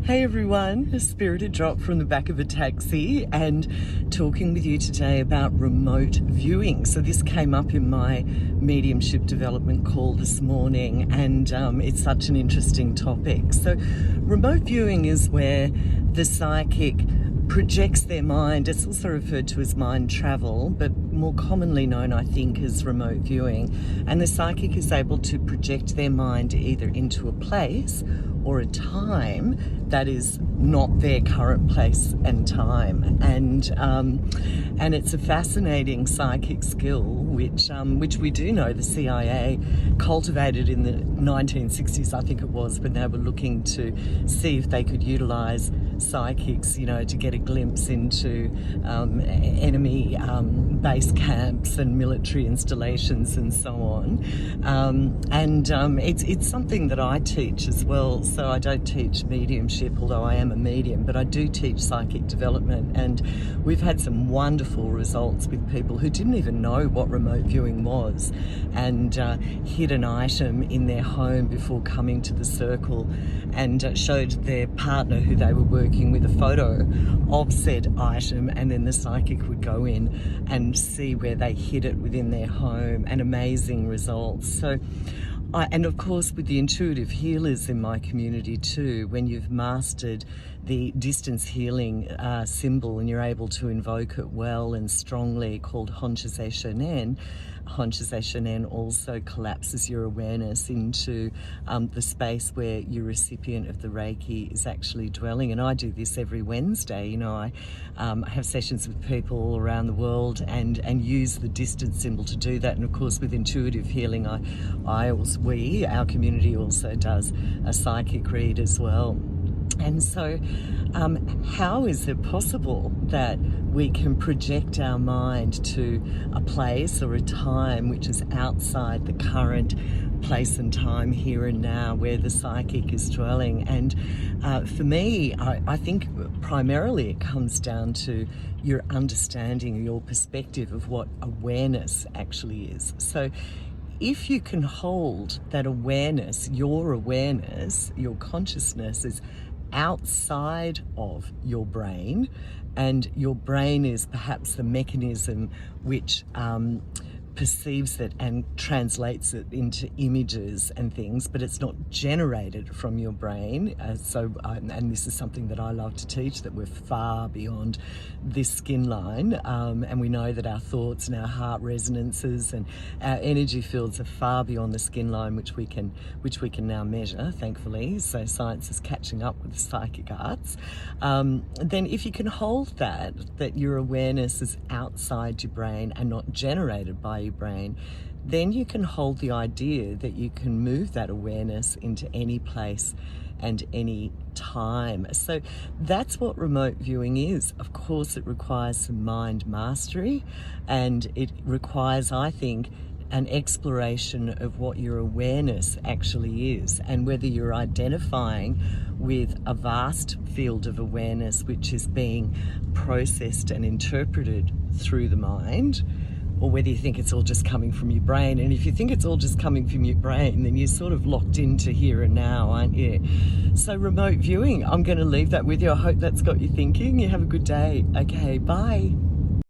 Hey everyone, a spirited drop from the back of a taxi and talking with you today about remote viewing. So this came up in my mediumship development call this morning, and it's such an interesting topic. So remote viewing is where the psychic projects their mind. It's also referred to as mind travel, but more commonly known, I think, as remote viewing. And the psychic is able to project their mind either into a place or a time that is not their current place and time. And it's a fascinating psychic skill, which we do know the CIA cultivated in the 1960s, I think it was, when they were looking to see if they could utilize psychics, to get a glimpse into enemy base camps and military installations and so on. It's something that I teach as well. So I don't teach mediumship, although I am a medium, but I do teach psychic development, and we've had some wonderful results with people who didn't even know what remote viewing was, and hid an item in their home before coming to the circle, and showed their partner who they were working with a photo of said item, and then the psychic would go in and see where they hid it within their home, and amazing results. So and of course with the intuitive healers in my community too, when you've mastered the distance healing symbol and you're able to invoke it well and strongly, called Honshazé Shonen. Honshazé Shonen also collapses your awareness into the space where your recipient of the Reiki is actually dwelling. And I do this every Wednesday. I have sessions with people all around the world and use the distance symbol to do that. And of course with intuitive healing, our community also does a psychic read as well. And so how is it possible that we can project our mind to a place or a time which is outside the current place and time, here and now, where the psychic is dwelling? And for me, I think primarily it comes down to your understanding, your perspective of what awareness actually is. So if you can hold that awareness, your consciousness is outside of your brain, and your brain is perhaps the mechanism which perceives it and translates it into images and things, but it's not generated from your brain. And this is something that I love to teach, that we're far beyond this skin line, and we know that our thoughts and our heart resonances and our energy fields are far beyond the skin line, which we can now measure, thankfully. So science is catching up with the psychic arts. Then if you can hold that your awareness is outside your brain and not generated by your brain, then you can hold the idea that you can move that awareness into any place and any time. So that's what remote viewing is. Of course, it requires some mind mastery, and it requires, I think, an exploration of what your awareness actually is, and whether you're identifying with a vast field of awareness which is being processed and interpreted through the mind, or whether you think it's all just coming from your brain. And if you think it's all just coming from your brain, then you're sort of locked into here and now, aren't you? So remote viewing, I'm going to leave that with you. I hope that's got you thinking. You have a good day. Okay, bye.